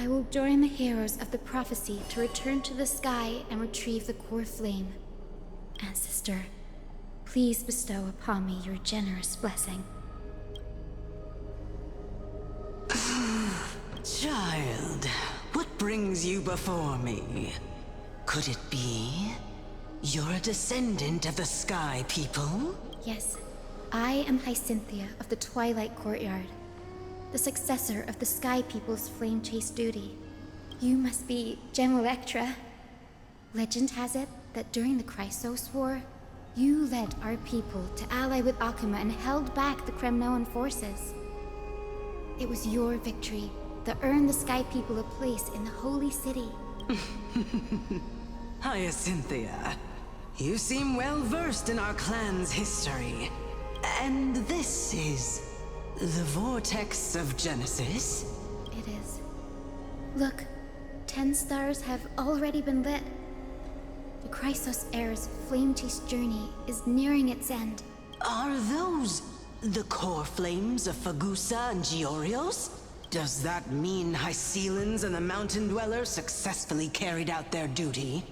I will join the heroes of the prophecy to return to the sky and retrieve the core flame. Ancestor, please bestow upon me your generous blessing. Child, what brings you before me? Could it be you're a descendant of the Sky People? Yes, I am Hyacinthia of the Twilight Courtyard, the successor of the Sky People's flame chase duty. You must be Gem Electra. Legend has it that during the Chrysos War, you led our people to ally with Akuma and held back the Kremnoan forces. It was your victory that earned the Sky People a place in the Holy City. Hyacinthia, you seem well versed in our clan's history. And this is the Vortex of Genesis? It is. Look, 10 stars have already been lit. The Chrysos Heir's flame chase journey is nearing its end. Are those the core flames of Fagusa and Giorios? Does that mean Hycelans and the Mountain Dwellers successfully carried out their duty?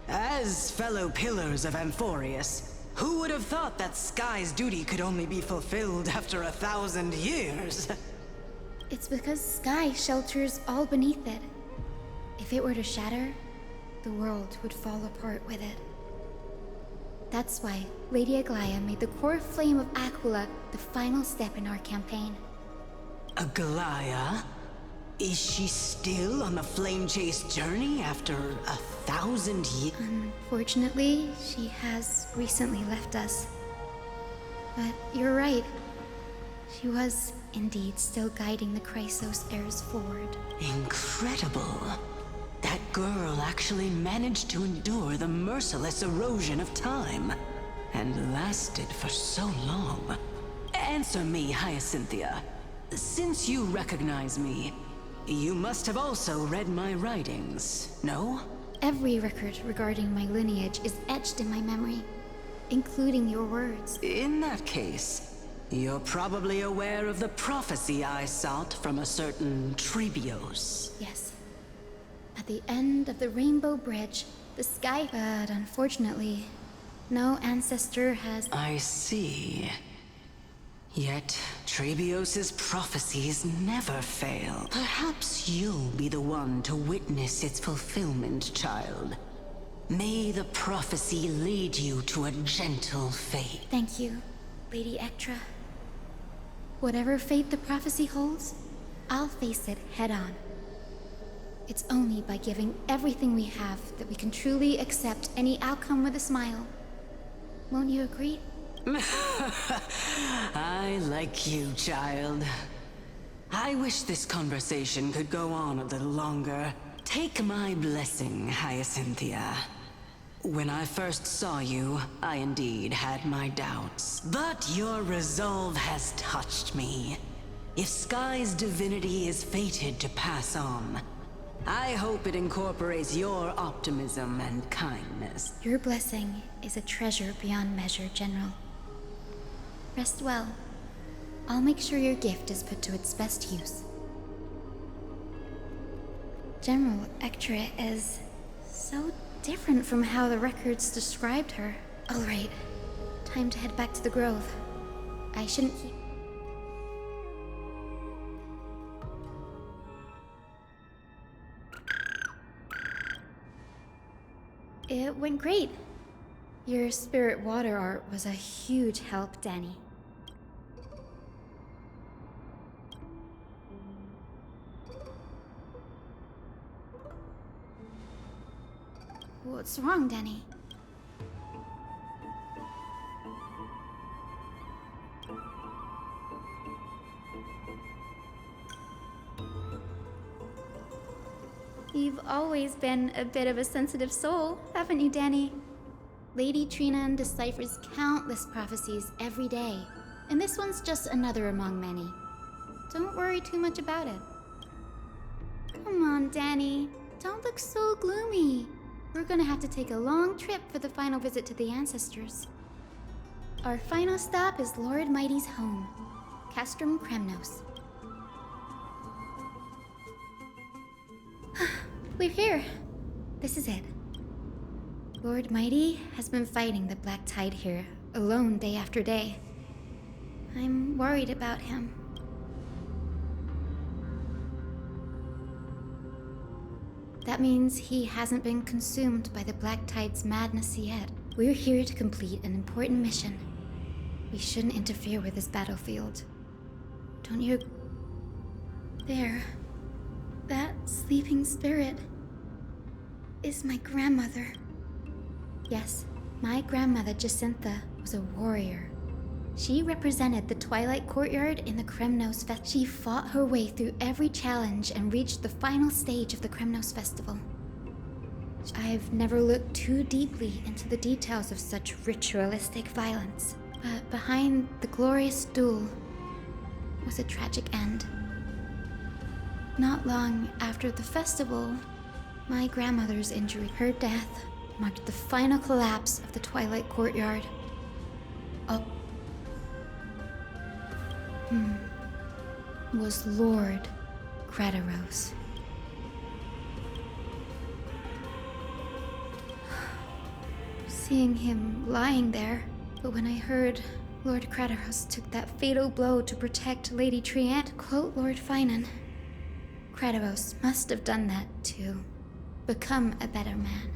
As fellow pillars of Amphoreus, who would have thought that Sky's duty could only be fulfilled after 1,000 years? It's because Sky shelters all beneath it. If it were to shatter, the world would fall apart with it. That's why Lady Aglaya made the core flame of Aquila the final step in our campaign. Aglaya? Is she still on the flame chase journey after 1,000 years? Unfortunately, she has recently left us. But you're right. She was indeed still guiding the Chrysos heirs forward. Incredible. That girl actually managed to endure the merciless erosion of time, and lasted for so long. Answer me, Hyacinthia. Since you recognize me, you must have also read my writings, no? Every record regarding my lineage is etched in my memory, including your words. In that case, you're probably aware of the prophecy I sought from a certain Trebios. Yes. At the end of the Rainbow Bridge, the sky... But unfortunately, no ancestor has... I see. Yet, Trebios' prophecies never fail. Perhaps you'll be the one to witness its fulfillment, child. May the prophecy lead you to a gentle fate. Thank you, Lady Ectra. Whatever fate the prophecy holds, I'll face it head-on. It's only by giving everything we have that we can truly accept any outcome with a smile. Won't you agree? I like you, child. I wish this conversation could go on a little longer. Take my blessing, Hyacinthia. When I first saw you, I indeed had my doubts. But your resolve has touched me. If Sky's divinity is fated to pass on, I hope it incorporates your optimism and kindness. Your blessing is a treasure beyond measure, General. Rest well. I'll make sure your gift is put to its best use. General Ectra is so different from how the records described her. All right, time to head back to the Grove. I shouldn't keep... It went great. Your spirit water art was a huge help, Danny. What's wrong, Danny? You've always been a bit of a sensitive soul, haven't you, Danny? Lady Trina deciphers countless prophecies every day, and this one's just another among many. Don't worry too much about it. Come on, Danny. Don't look so gloomy. We're gonna have to take a long trip for the final visit to the ancestors. Our final stop is Lord Mighty's home, Castrum Kremnos. we're here. This is it. Lord Mighty has been fighting the Black Tide here, alone day after day. I'm worried about him. That means he hasn't been consumed by the Black Tide's madness yet. We're here to complete an important mission. We shouldn't interfere with this battlefield. Don't you... There. That sleeping spirit is my grandmother. Yes, my grandmother Jacintha was a warrior. She represented the Twilight Courtyard in the Kremnos Fest. She fought her way through every challenge and reached the final stage of the Kremnos Festival. I've never looked too deeply into the details of such ritualistic violence, but behind the glorious duel was a tragic end. Not long after the festival, my grandmother's injury, her death, marked the final collapse of the Twilight Courtyard. Was Lord Crataros. Seeing him lying there, but when I heard Lord Crataros took that fatal blow to protect Lady Triant, quote Lord Finan, Crataros must have done that to become a better man.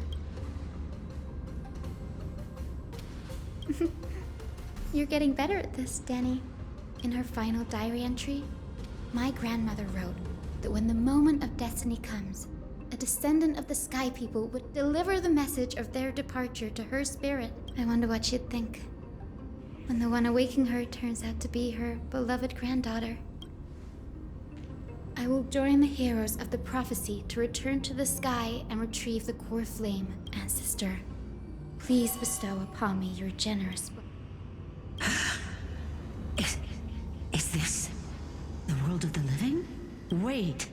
You're getting better at this, Danny. In her final diary entry, my grandmother wrote that when the moment of destiny comes, a descendant of the Sky People would deliver the message of their departure to her spirit. I wonder what she'd think when the one awaking her turns out to be her beloved granddaughter. I will join the heroes of the prophecy to return to the sky and retrieve the core flame, ancestor. Please bestow upon me your generous... Is this the world of the living? Wait.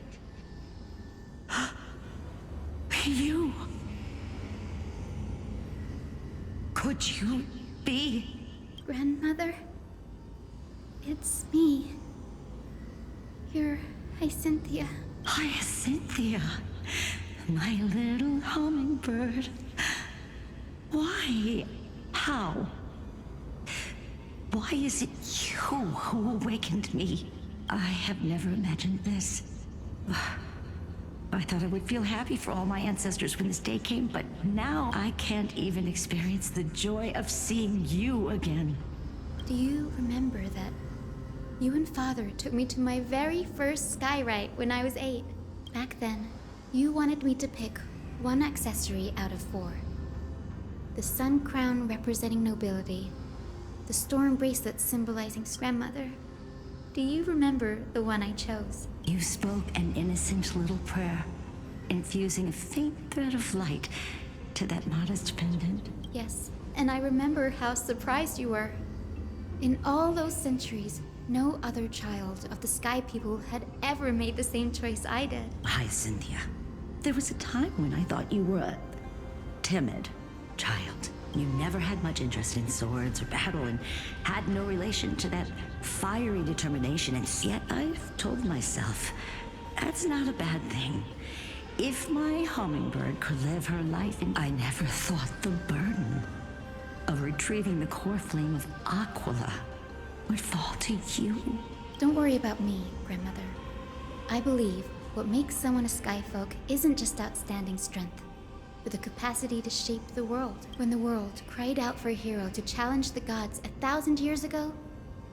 You... Could you be... Grandmother? It's me. You're Hyacinthia. Hyacinthia, my little hummingbird. Why? How? Why is it you who awakened me? I have never imagined this. I thought I would feel happy for all my ancestors when this day came, but now I can't even experience the joy of seeing you again. Do you remember that you and Father took me to my very first skyrite when I was 8? Back then, you wanted me to pick one accessory out of 4. The sun crown representing nobility, the storm bracelet symbolizing grandmother. Do you remember the one I chose? You spoke an innocent little prayer, infusing a faint thread of light to that modest pendant. Yes, and I remember how surprised you were. In all those centuries, no other child of the Sky People had ever made the same choice I did. Hyacinthia, there was a time when I thought you were a timid child. You never had much interest in swords or battle and had no relation to that fiery determination, and yet I've told myself that's not a bad thing. If my hummingbird could live her life, I never thought the burden of retrieving the core flame of Aquila would fall to you. Don't worry about me, grandmother. I believe what makes someone a skyfolk isn't just outstanding strength, but the capacity to shape the world. When the world cried out for a hero to challenge the gods 1,000 years ago,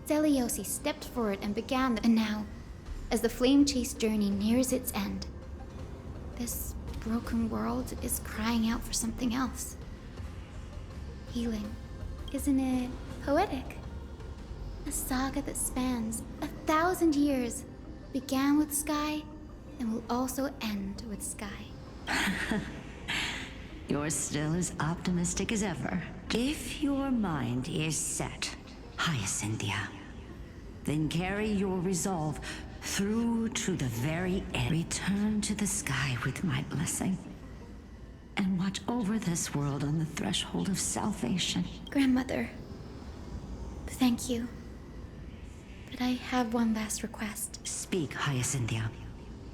Zeliosi stepped forward and began and now, as the flame chase journey nears its end, this broken world is crying out for something else. Healing. Isn't it poetic? A saga that spans 1,000 years, began with sky, and will also end with sky. You're still as optimistic as ever. If your mind is set, Hyacinthia, then carry your resolve through to the very end. Return to the sky with my blessing, and watch over this world on the threshold of salvation. Grandmother, thank you. But I have one last request. Speak, Hyacinthia.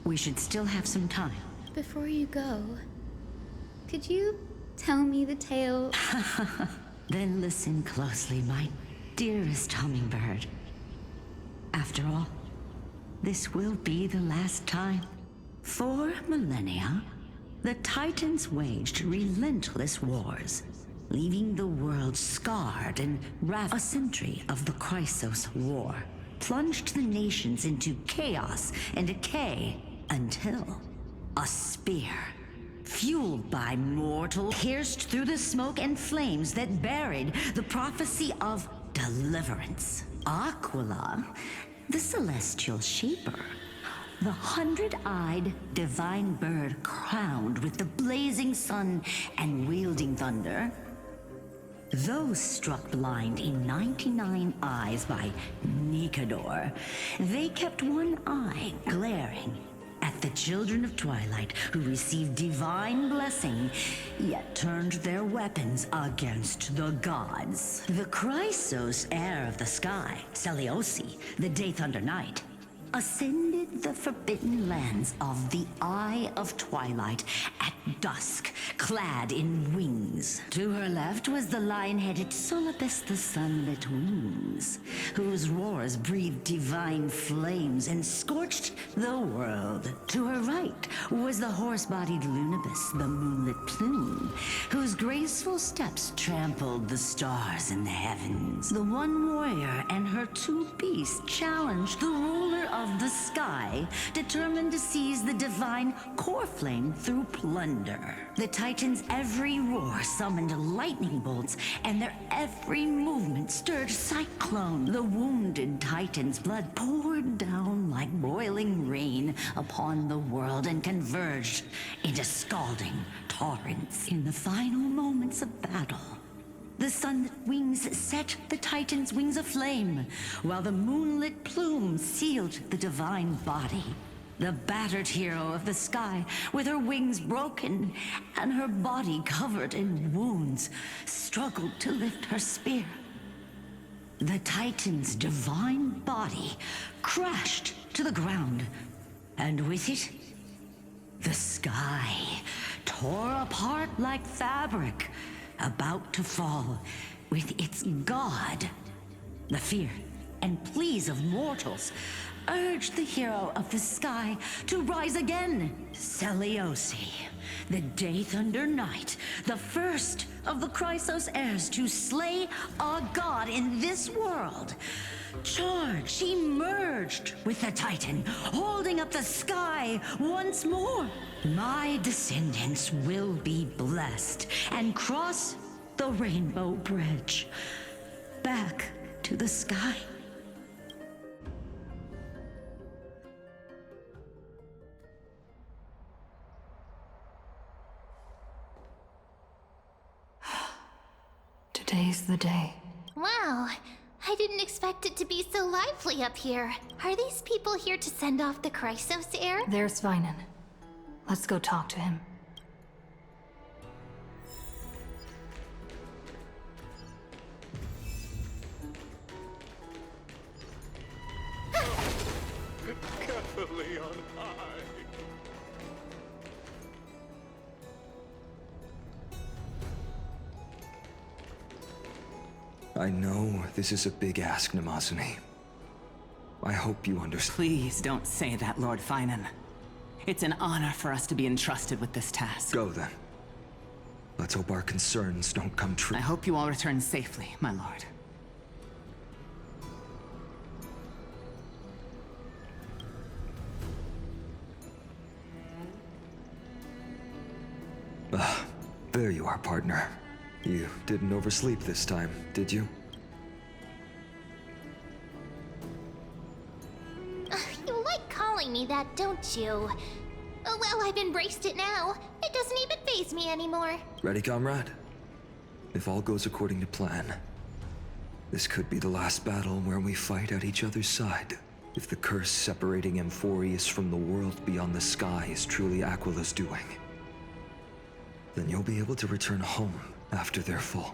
We should still have some time. Before you go, could you tell me the tale? Then listen closely, my dearest hummingbird. After all, this will be the last time. For millennia, the Titans waged relentless wars, leaving the world scarred and ravaged. A century of the Chrysos War plunged the nations into chaos and decay until a spear, fueled by mortal, pierced through the smoke and flames that buried the prophecy of deliverance. Aquila, the celestial shaper, the 100-eyed divine bird crowned with the blazing sun and wielding thunder, those struck blind in 99 eyes by Nikador, they kept one eye glaring at the children of Twilight who received divine blessing, yet turned their weapons against the gods. The Chrysos heir of the sky, Seliosi, the Day Thunder Knight, ascended the forbidden lands of the Eye of Twilight at dusk, clad in wings. To her left was the lion-headed Solipus the Sunlit Wings, whose roars breathed divine flames and scorched the world. To her right was the horse-bodied Lunibus, the Moonlit Plume, whose graceful steps trampled the stars in the heavens. The one warrior and her two beasts challenged the ruler of the sky, determined to seize the divine core flame through plunder. The Titans' every roar summoned lightning bolts, and their every movement stirred cyclone. The wounded Titan's blood poured down like boiling rain upon the world and converged into scalding torrents. In the final moments of battle, the sunlit wings set the Titan's wings aflame, while the moonlit plume sealed the divine body. The battered hero of the sky, with her wings broken and her body covered in wounds, struggled to lift her spear. The Titan's divine body crashed to the ground, and with it, the sky tore apart like fabric, about to fall with its god. The fear and pleas of mortals urged the hero of the sky to rise again. Seliosi, the Day Thunder Knight, the first of the Chrysos heirs to slay a god in this world, charged. She merged with the Titan, holding up the sky once more. My descendants will be blessed and cross the Rainbow Bridge back to the sky. Today's the day. Wow, I didn't expect it to be so lively up here. Are these people here to send off the Chrysos heir? There's Svinen. Let's go talk to him. Carefully on high. I know this is a big ask, Namazune. I hope you understand. Please don't say that, Lord Finan. It's an honor for us to be entrusted with this task. Go then. Let's hope our concerns don't come true. I hope you all return safely, my lord. There you are, partner. You didn't oversleep this time, did you? You like calling me that, don't you? Oh, well, I've embraced it now. It doesn't even faze me anymore. Ready, comrade? If all goes according to plan, this could be the last battle where we fight at each other's side. If the curse separating Amphoreus from the world beyond the sky is truly Aquila's doing, then you'll be able to return home after their fall.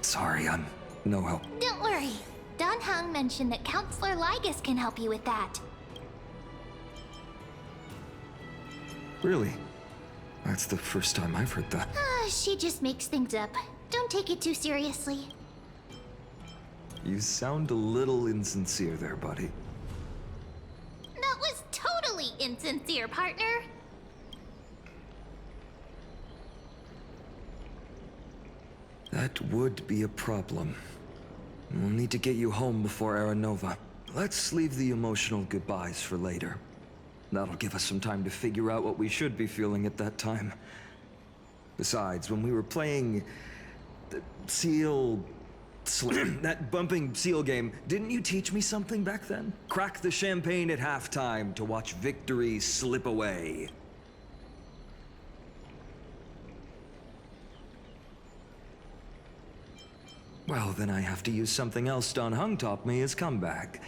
Sorry, I'm no help. Don't worry. Dunhung mentioned that Counselor Lygus can help you with that. Really? That's the first time I've heard that. She just makes things up. Don't take it too seriously. You sound a little insincere there, buddy. That was totally insincere, partner. That would be a problem. We'll need to get you home before Aranova. Let's leave the emotional goodbyes for later. That'll give us some time to figure out what we should be feeling at that time. Besides, when we were playing the that bumping seal game, didn't you teach me something back then? Crack the champagne at halftime to watch victory slip away. Well, then I have to use something else Don Hung taught me as comeback.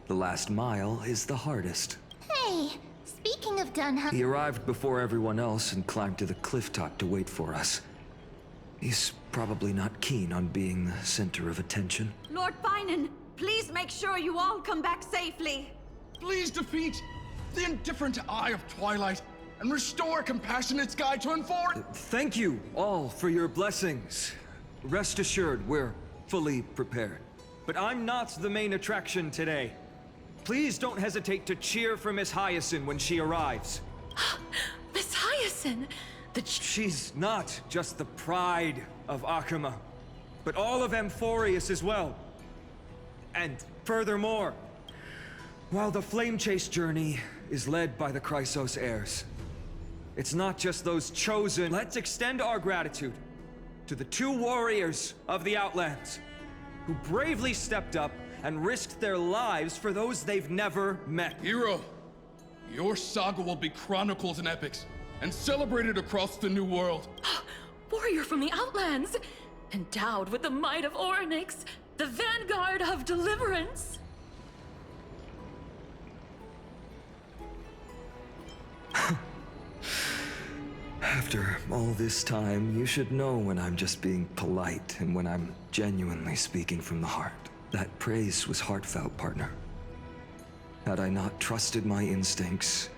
The last mile is the hardest. Hey, speaking of Dunhung... He arrived before everyone else and climbed to the cliff top to wait for us. He's probably not keen on being the center of attention. Lord Finan, please make sure you all come back safely. Please defeat the indifferent Eye of Twilight and restore compassionate sky to Amphoreus. Thank you all for your blessings. Rest assured, we're fully prepared. But I'm not the main attraction today. Please don't hesitate to cheer for Miss Hyacinth when she arrives. Miss Hyacinth! She's not just the pride of Akama, but all of Amphoreus as well. And furthermore, while the Flame Chase journey is led by the Chrysos heirs, it's not just those chosen. Let's extend our gratitude to the 2 warriors of the Outlands who bravely stepped up and risked their lives for those they've never met. Hero, your saga will be chronicled in epics and celebrated across the New World. Warrior from the Outlands! Endowed with the might of Orynyx, the vanguard of deliverance! After all this time, you should know when I'm just being polite and when I'm genuinely speaking from the heart. That praise was heartfelt, partner. Had I not trusted my instincts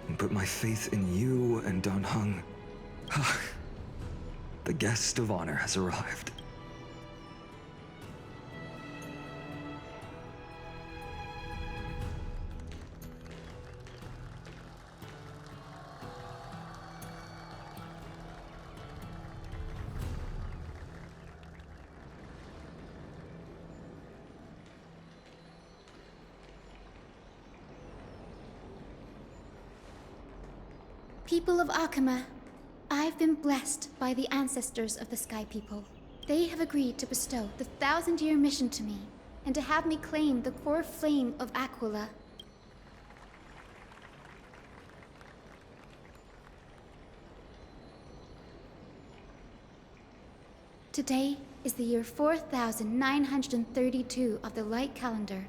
and put my faith in you and Don Hung, the guest of honor has arrived. People of Akama, I've been blessed by the ancestors of the Sky People. They have agreed to bestow the 1,000-year mission to me, and to have me claim the core flame of Aquila. Today is the year 4932 of the Light Calendar.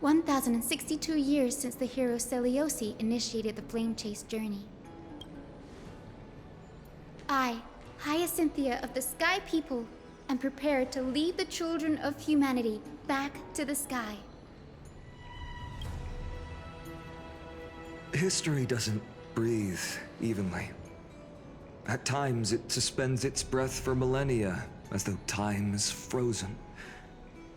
1,062 years since the hero Seliosi initiated the Flame Chase journey. I, Hyacinthia of the Sky People, am prepared to lead the children of humanity back to the sky. History doesn't breathe evenly. At times, it suspends its breath for millennia, as though time is frozen.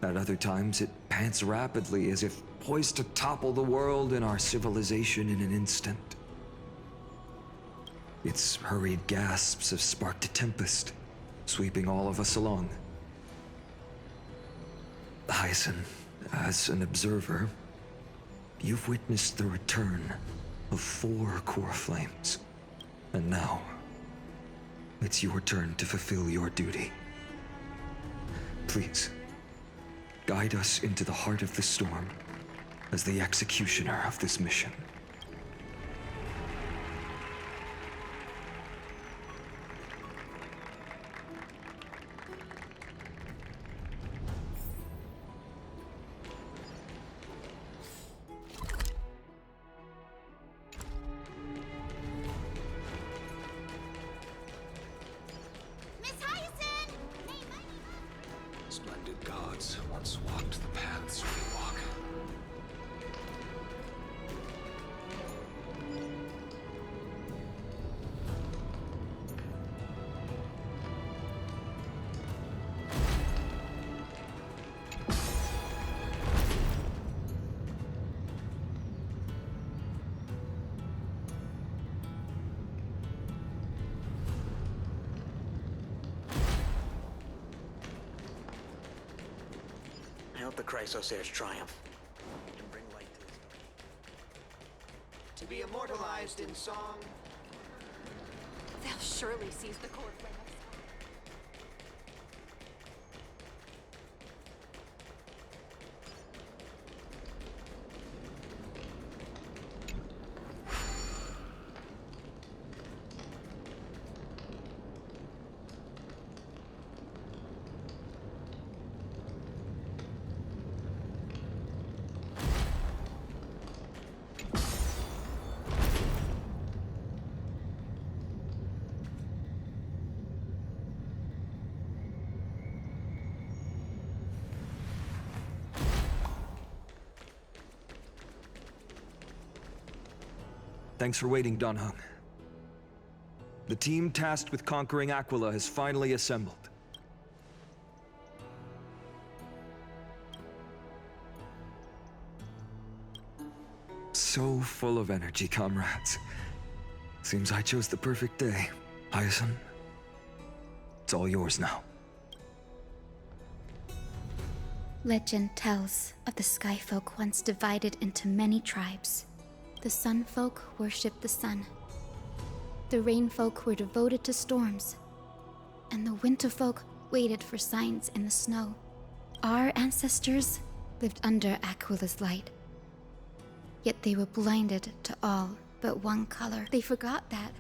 At other times, it pants rapidly, as if poised to topple the world and our civilization in an instant. Its hurried gasps have sparked a tempest, sweeping all of us along. Hyacinth, as an observer, you've witnessed the return of 4 core flames. And now, it's your turn to fulfill your duty. Please, guide us into the heart of the storm as the executioner of this mission. Miss Hyacinth! Splendid gods once walked the Chrysos Heir's triumph. And bring light to his to be immortalized in song. They'll surely seize the core flame. Thanks for waiting, Danhung. The team tasked with conquering Aquila has finally assembled. So full of energy, comrades. Seems I chose the perfect day. Hyacinth, it's all yours now. Legend tells of the Sky Folk once divided into many tribes. The Sun Folk worshipped the sun. The Rain Folk were devoted to storms. And the Winter Folk waited for signs in the snow. Our ancestors lived under Aquila's light. Yet they were blinded to all but one color. They forgot that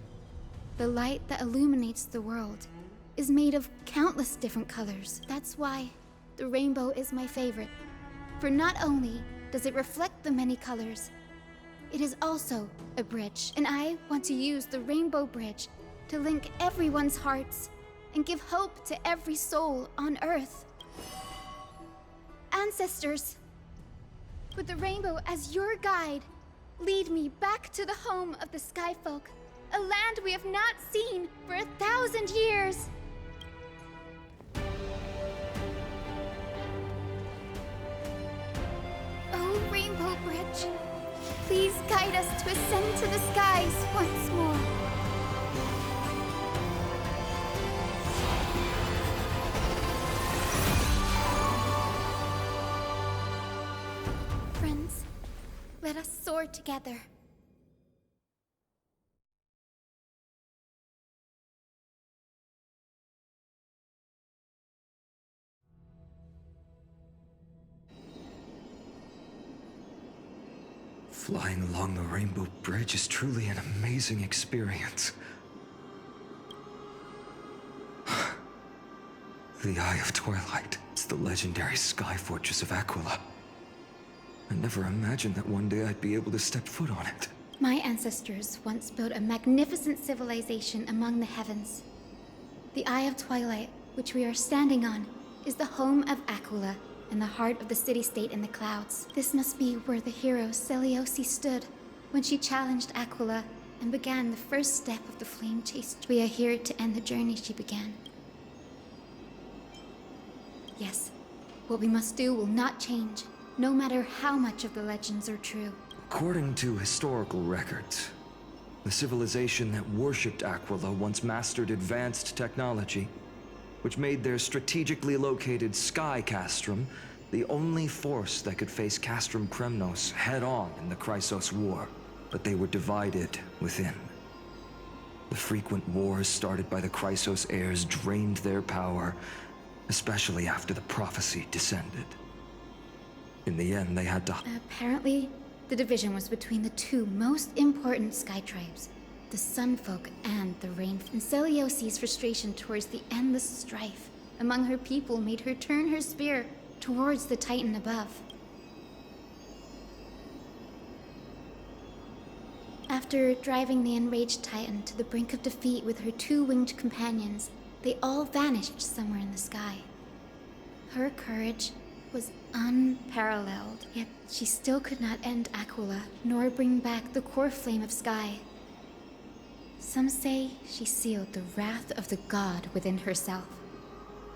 the light that illuminates the world is made of countless different colors. That's why the rainbow is my favorite. For not only does it reflect the many colors, it is also a bridge, and I want to use the Rainbow Bridge to link everyone's hearts and give hope to every soul on Earth. Ancestors, with the rainbow as your guide, lead me back to the home of the Sky Folk, a land we have not seen for 1,000 years. Oh, Rainbow Bridge. Please guide us to ascend to the skies once more. Friends, let us soar together. Flying along the Rainbow Bridge is truly an amazing experience. The Eye of Twilight. It's the legendary sky fortress of Aquila. I never imagined that one day I'd be able to step foot on it. My ancestors once built a magnificent civilization among the heavens. The Eye of Twilight, which we are standing on, is the home of Aquila and the heart of the city-state in the clouds. This must be where the hero Seleucus stood when she challenged Aquila and began the first step of the flame chase. We are here to end the journey she began. Yes, what we must do will not change, no matter how much of the legends are true. According to historical records, the civilization that worshipped Aquila once mastered advanced technology, which made their strategically located Sky Castrum the only force that could face Castrum Kremnos head-on in the Chrysos War. But they were divided within. The frequent wars started by the Chrysos heirs drained their power, especially after the prophecy descended. In the end, they had to... Apparently, the division was between the two most important sky tribes, the Sun Folk and the Rain Folk. And Seleucus' frustration towards the endless strife among her people made her turn her spear towards the Titan above. After driving the enraged Titan to the brink of defeat with her two-winged companions, they all vanished somewhere in the sky. Her courage was unparalleled, yet she still could not end Aquila, nor bring back the core flame of sky. Some say she sealed the wrath of the god within herself,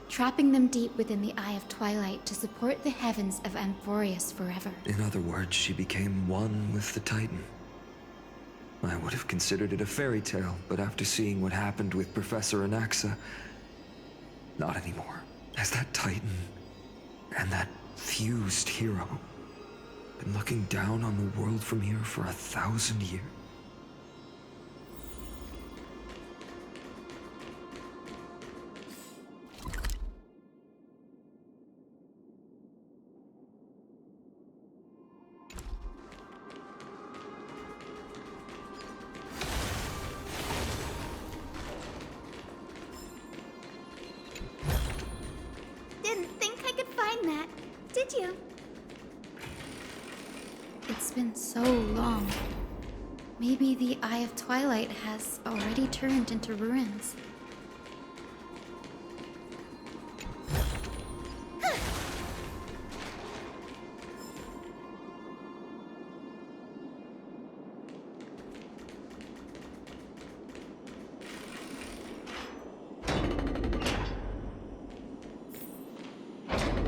trapping them deep within the Eye of Twilight to support the heavens of Amphoreus forever. In other words, she became one with the Titan. I would have considered it a fairy tale, but after seeing what happened with Professor Anaxa, not anymore. As that Titan and that fused hero. Been looking down on the world from here for 1,000 years. Didn't think I could find that, did you? It's been so long. Maybe the Eye of Twilight has already turned into ruins.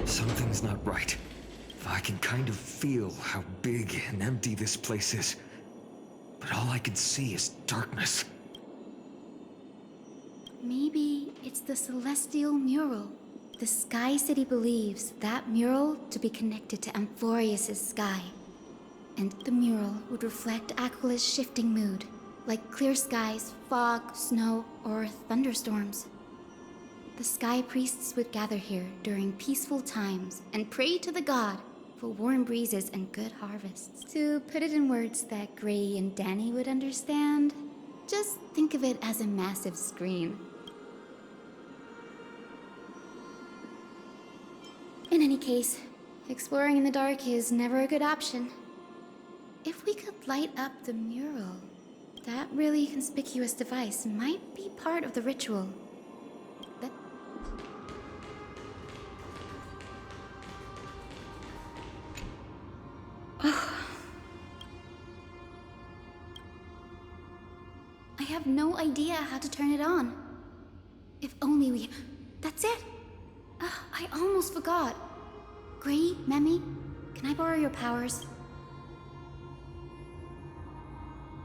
Something's not right. I can kind of feel how big and empty this place is. But all I can see is darkness. Maybe it's the Celestial Mural. The Sky City believes that mural to be connected to Amphoreus' sky. And the mural would reflect Aquila's shifting mood, like clear skies, fog, snow, or thunderstorms. The Sky Priests would gather here during peaceful times and pray to the god for warm breezes and good harvests. To put it in words that Gray and Danny would understand, just think of it as a massive screen. In any case, exploring in the dark is never a good option. If we could light up the mural, that really conspicuous device might be part of the ritual. I have no idea how to turn it on. If only we... That's it! I almost forgot. Gray, Memi, can I borrow your powers?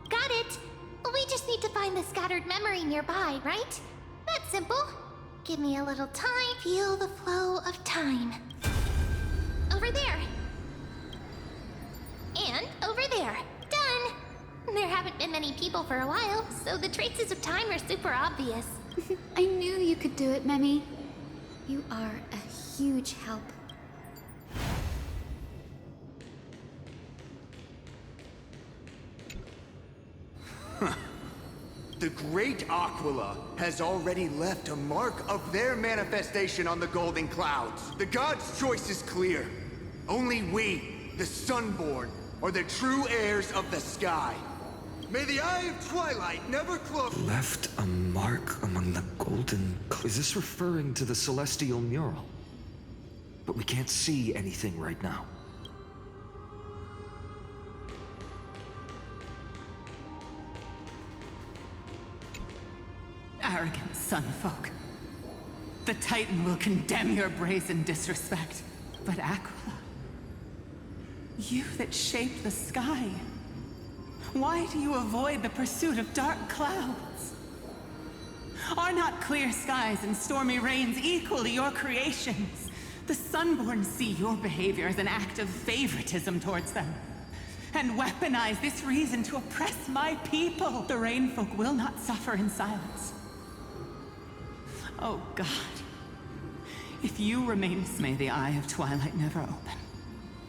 Got it! We just need to find the scattered memory nearby, right? That's simple. Give me a little time. Feel the flow of time. Over there. And over there. Done! There haven't been many people for a while, so the traces of time are super obvious. I knew you could do it, Memi. You are a huge help. The great Aquila has already left a mark of their manifestation on the golden clouds. The gods' choice is clear. Only we, the Sunborn, are the true heirs of the sky. May the Eye of Twilight never close. Left a mark among the golden... Is this referring to the Celestial Mural? But we can't see anything right now. Arrogant sunfolk. The Titan will condemn your brazen disrespect. But Aquila, you that shaped the sky, why do you avoid the pursuit of dark clouds? Are not clear skies and stormy rains equally your creations? The Sunborn see your behavior as an act of favoritism towards them, and weaponize this reason to oppress my people. The Rainfolk will not suffer in silence. Oh God, if you remain, may the Eye of Twilight never open.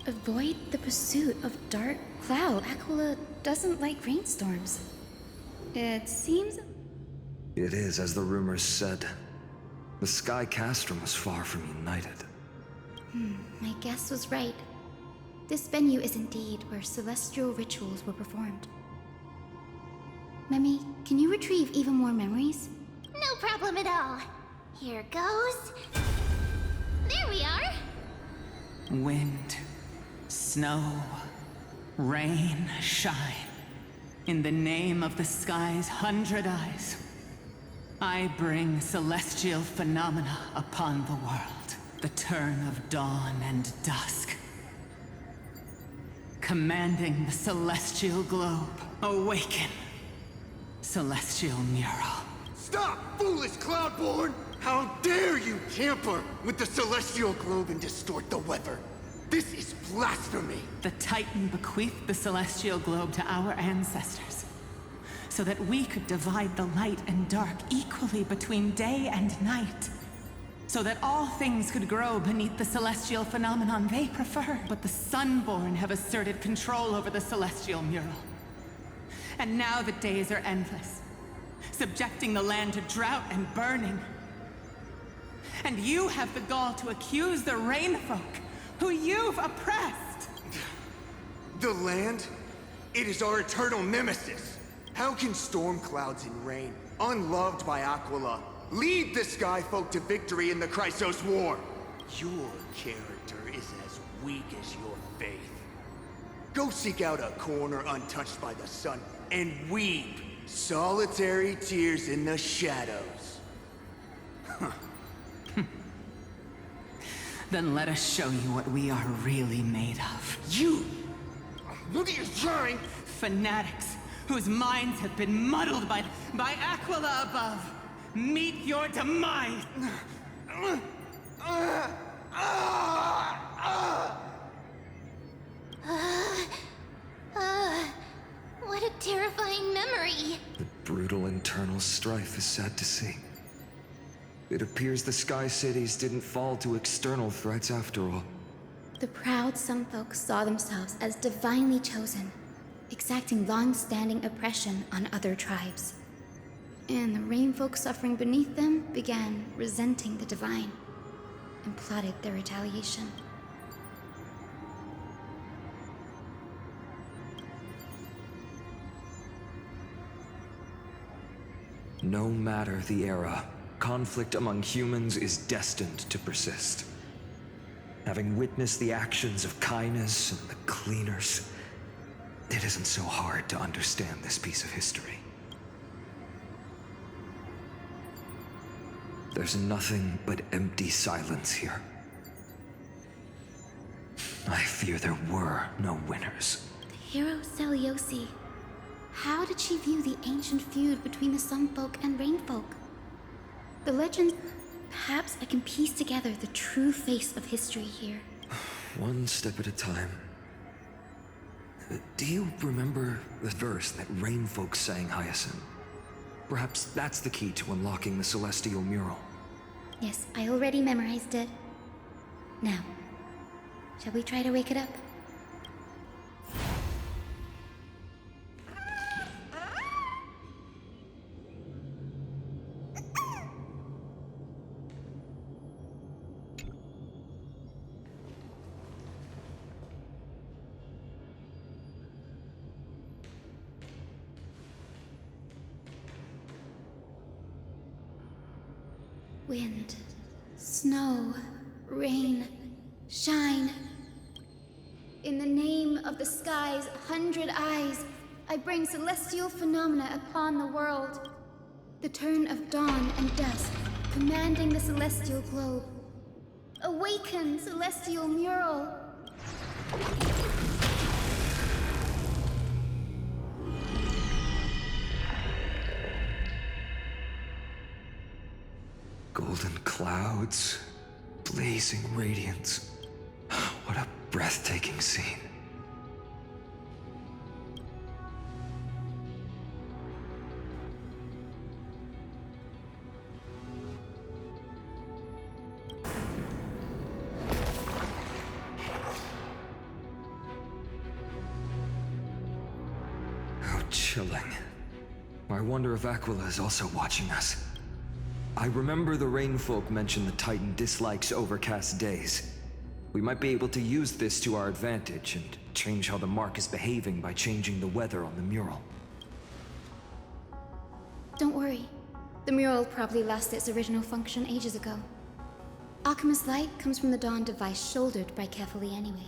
Avoid the pursuit of dark cloud. Aquila doesn't like rainstorms. It seems... It is, as the rumors said. The Sky Castrum was far from united. My guess was right. This venue is indeed where celestial rituals were performed. Memi, can you retrieve even more memories? No problem at all. Here goes. There we are. Wind, snow, rain, shine. In the name of the sky's 100 eyes, I bring celestial phenomena upon the world. The turn of dawn and dusk. Commanding the celestial globe. Awaken, celestial mural. Stop, foolish Cloudborn! How dare you tamper with the celestial globe and distort the weather? This is blasphemy! The Titan bequeathed the celestial globe to our ancestors, so that we could divide the light and dark equally between day and night. So that all things could grow beneath the celestial phenomenon they prefer. But the Sunborn have asserted control over the celestial mural. And now the days are endless, subjecting the land to drought and burning. And you have the gall to accuse the Rainfolk, who you've oppressed! The land? It is our eternal nemesis! How can storm clouds and rain, unloved by Aquila, lead the Sky Folk to victory in the Chrysos War? Your character is as weak as your faith. Go seek out a corner untouched by the sun and weep solitary tears in the shadows. Then let us show you what we are really made of. You! Look at you trying! Fanatics whose minds have been muddled by Aquila above. Meet your demise! What a terrifying memory! The brutal internal strife is sad to see. It appears the Sky Cities didn't fall to external threats after all. The proud Sunfolk saw themselves as divinely chosen, exacting long-standing oppression on other tribes. And the Rainfolk suffering beneath them began resenting the divine and plotted their retaliation. No matter the era, conflict among humans is destined to persist. Having witnessed the actions of Kindness and the Cleaners, it isn't so hard to understand this piece of history. There's nothing but empty silence here. I fear there were no winners. The hero Celiosi. How did she view the ancient feud between the Sunfolk and Rainfolk? The legend... Perhaps I can piece together the true face of history here. One step at a time. Do you remember the verse that Rainfolk sang, Hyacinth? Perhaps that's the key to unlocking the celestial mural. Yes, I already memorized it. Now, shall we try to wake it up? Wind, snow, rain, shine. In the name of the sky's 100 eyes, I bring celestial phenomena upon the world. The turn of dawn and dusk, commanding the celestial globe. Awaken, celestial mural! Golden clouds, blazing radiance. What a breathtaking scene. How chilling. I wonder if Aquila is also watching us. I remember the Rainfolk mentioned the Titan dislikes overcast days. We might be able to use this to our advantage and change how the mark is behaving by changing the weather on the mural. Don't worry. The mural probably lost its original function ages ago. Alchemist's light comes from the dawn device shouldered by Carefully anyway.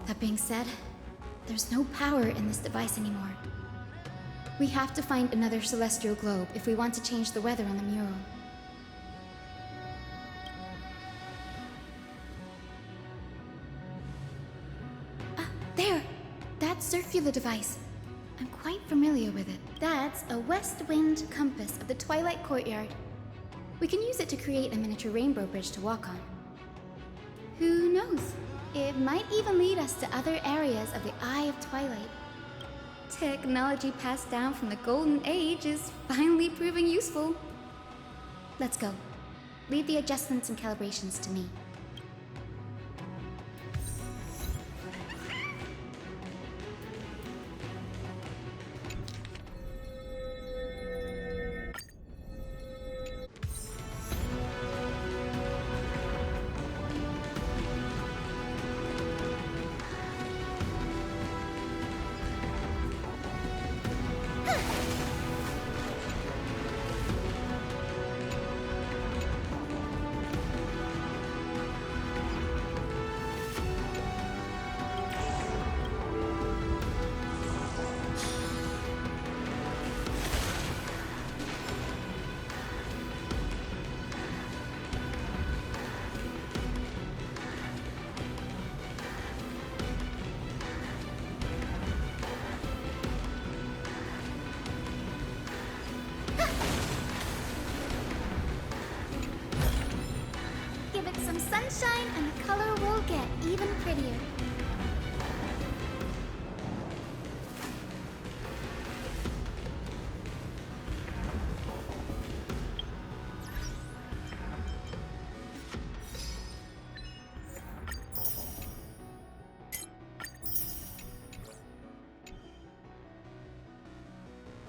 That being said, there's no power in this device anymore. We have to find another celestial globe if we want to change the weather on the mural. Ah, there! That's Circular device. I'm quite familiar with it. That's a west wind compass of the Twilight Courtyard. We can use it to create a miniature rainbow bridge to walk on. Who knows? It might even lead us to other areas of the Eye of Twilight. Technology passed down from the Golden Age is finally proving useful. Let's go. Leave the adjustments and calibrations to me. Give it some sunshine and the color will get even prettier.